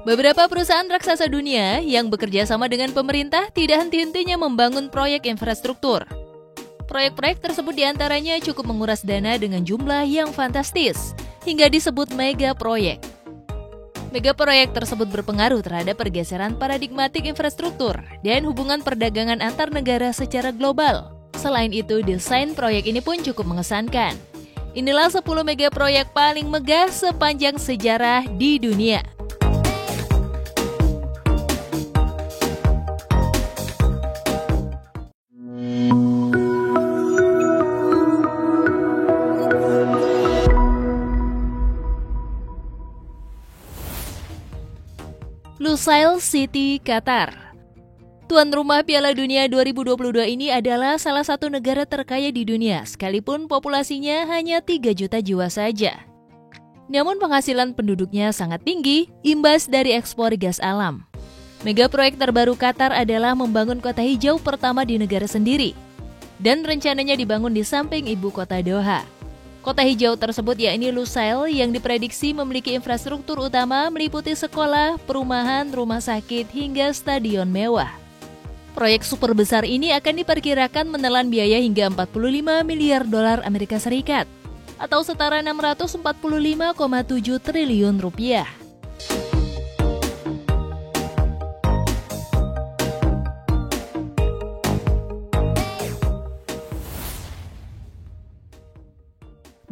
Beberapa perusahaan raksasa dunia yang bekerja sama dengan pemerintah tidak henti-hentinya membangun proyek infrastruktur. Proyek-proyek tersebut diantaranya cukup menguras dana dengan jumlah yang fantastis, hingga disebut mega proyek. Mega proyek tersebut berpengaruh terhadap pergeseran paradigmatik infrastruktur dan hubungan perdagangan antar negara secara global. Selain itu, desain proyek ini pun cukup mengesankan. Inilah 10 mega proyek paling megah sepanjang sejarah di dunia. Lusail City, Qatar. Tuan rumah Piala Dunia 2022 ini adalah salah satu negara terkaya di dunia, sekalipun populasinya hanya 3 juta jiwa saja. Namun penghasilan penduduknya sangat tinggi, imbas dari ekspor gas alam. Mega proyek terbaru Qatar adalah membangun kota hijau pertama di negara sendiri, dan rencananya dibangun di samping ibu kota Doha. Kota hijau tersebut yakni Lusail yang diprediksi memiliki infrastruktur utama meliputi sekolah, perumahan, rumah sakit, hingga stadion mewah. Proyek super besar ini akan diperkirakan menelan biaya hingga 45 miliar dolar Amerika Serikat atau setara 645,7 triliun rupiah.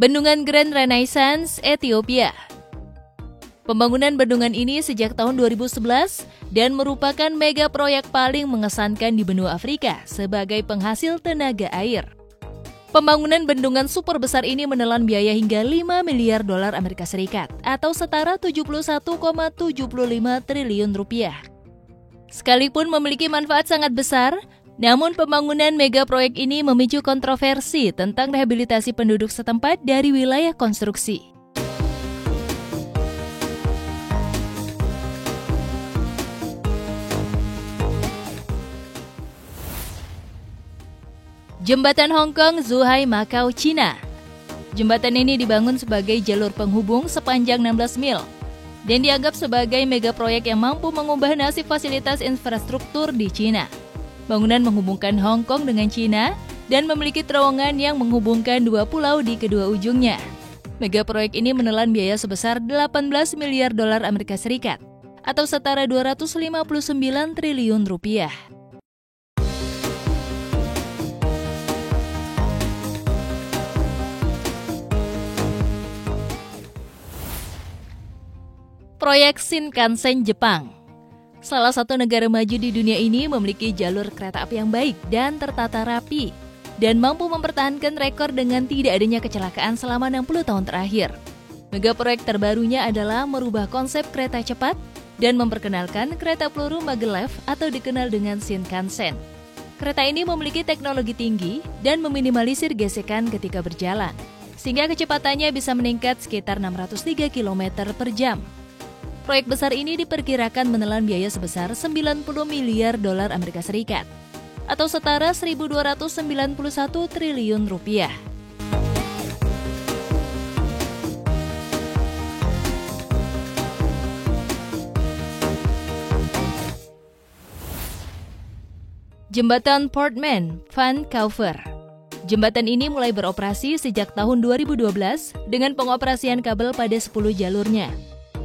Bendungan Grand Renaissance, Ethiopia. Pembangunan bendungan ini sejak tahun 2011 dan merupakan mega proyek paling mengesankan di benua Afrika sebagai penghasil tenaga air. Pembangunan bendungan super besar ini menelan biaya hingga 5 miliar dolar Amerika Serikat atau setara 71,75 triliun rupiah. Sekalipun memiliki manfaat sangat besar, namun pembangunan mega proyek ini memicu kontroversi tentang rehabilitasi penduduk setempat dari wilayah konstruksi. Jembatan Hong Kong Zhuhai Macau, Cina. Jembatan ini dibangun sebagai jalur penghubung sepanjang 16 mil dan dianggap sebagai mega proyek yang mampu mengubah nasib fasilitas infrastruktur di Cina. Bangunan menghubungkan Hong Kong dengan Cina dan memiliki terowongan yang menghubungkan dua pulau di kedua ujungnya. Mega proyek ini menelan biaya sebesar 18 miliar dolar Amerika Serikat atau setara 259 triliun rupiah. Proyek Shinkansen, Jepang. Salah satu negara maju di dunia ini memiliki jalur kereta api yang baik dan tertata rapi dan mampu mempertahankan rekor dengan tidak adanya kecelakaan selama 60 tahun terakhir. Mega proyek terbarunya adalah merubah konsep kereta cepat dan memperkenalkan kereta peluru maglev atau dikenal dengan Shinkansen. Kereta ini memiliki teknologi tinggi dan meminimalisir gesekan ketika berjalan, sehingga kecepatannya bisa meningkat sekitar 603 km per jam. Proyek besar ini diperkirakan menelan biaya sebesar 90 miliar dolar Amerika Serikat atau setara 1.291 triliun rupiah. Jembatan Portman, Vancouver. Jembatan ini mulai beroperasi sejak tahun 2012 dengan pengoperasian kabel pada 10 jalurnya.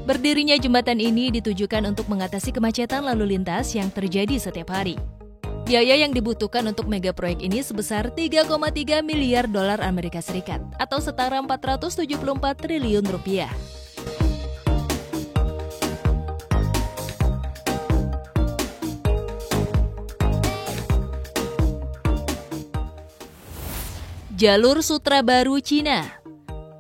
Berdirinya jembatan ini ditujukan untuk mengatasi kemacetan lalu lintas yang terjadi setiap hari. Biaya yang dibutuhkan untuk mega proyek ini sebesar 3,3 miliar dolar Amerika Serikat atau setara 474 triliun rupiah. Jalur Sutra Baru, Cina.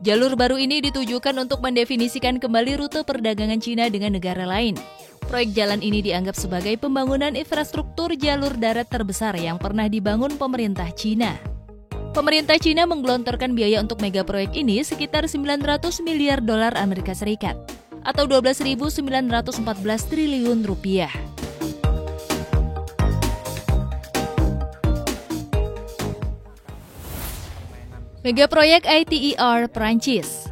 Jalur baru ini ditujukan untuk mendefinisikan kembali rute perdagangan Cina dengan negara lain. Proyek jalan ini dianggap sebagai pembangunan infrastruktur jalur darat terbesar yang pernah dibangun pemerintah Cina. Pemerintah Cina menggelontorkan biaya untuk mega proyek ini sekitar 900 miliar dolar Amerika Serikat atau 12.914 triliun rupiah. Mega proyek ITER, Prancis.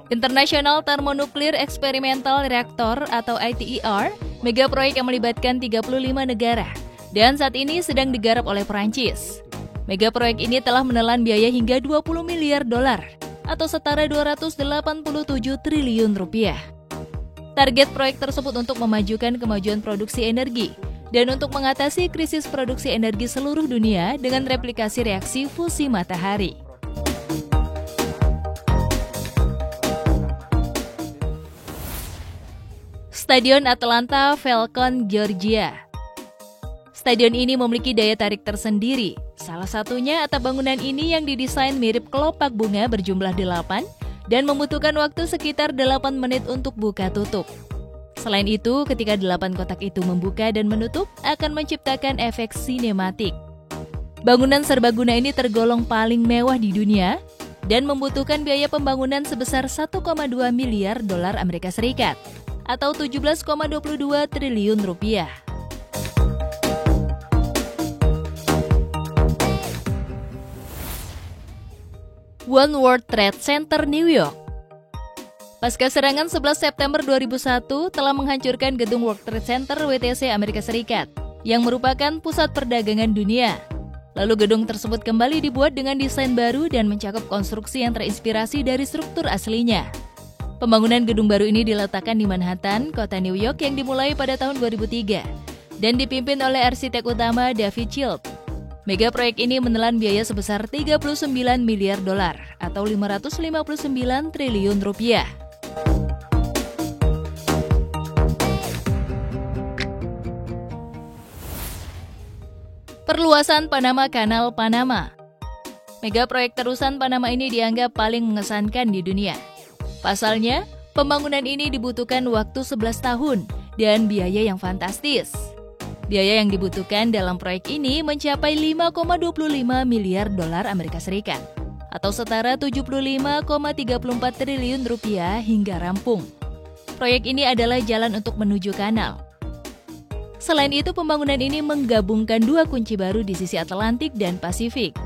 International Thermonuclear Experimental Reactor atau ITER, mega proyek yang melibatkan 35 negara, dan saat ini sedang digarap oleh Perancis. Mega proyek ini telah menelan biaya hingga 20 miliar dolar atau setara 287 triliun rupiah. Target proyek tersebut untuk memajukan kemajuan produksi energi dan untuk mengatasi krisis produksi energi seluruh dunia dengan replikasi reaksi fusi matahari. Stadion Atlanta Falcons, Georgia. Stadion ini memiliki daya tarik tersendiri. Salah satunya atap bangunan ini yang didesain mirip kelopak bunga berjumlah 8 dan membutuhkan waktu sekitar 8 menit untuk buka tutup. Selain itu, ketika 8 kotak itu membuka dan menutup, akan menciptakan efek sinematik. Bangunan serbaguna ini tergolong paling mewah di dunia dan membutuhkan biaya pembangunan sebesar 1,2 miliar dolar Amerika Serikat atau 17,22 triliun rupiah. One World Trade Center, New York. Pasca serangan 11 September 2001 telah menghancurkan gedung World Trade Center WTC Amerika Serikat yang merupakan pusat perdagangan dunia. Lalu gedung tersebut kembali dibuat dengan desain baru dan mencakup konstruksi yang terinspirasi dari struktur aslinya. Pembangunan gedung baru ini diletakkan di Manhattan, kota New York yang dimulai pada tahun 2003 dan dipimpin oleh arsitek utama David Child. Mega proyek ini menelan biaya sebesar 39 miliar dolar atau 559 triliun rupiah. Perluasan Panama Kanal Panama. Mega proyek terusan Panama ini dianggap paling mengesankan di dunia. Pasalnya, pembangunan ini dibutuhkan waktu 11 tahun dan biaya yang fantastis. Biaya yang dibutuhkan dalam proyek ini mencapai 5,25 miliar dolar Amerika Serikat atau setara 75,34 triliun rupiah hingga rampung. Proyek ini adalah jalan untuk menuju kanal. Selain itu, pembangunan ini menggabungkan dua kunci baru di sisi Atlantik dan Pasifik,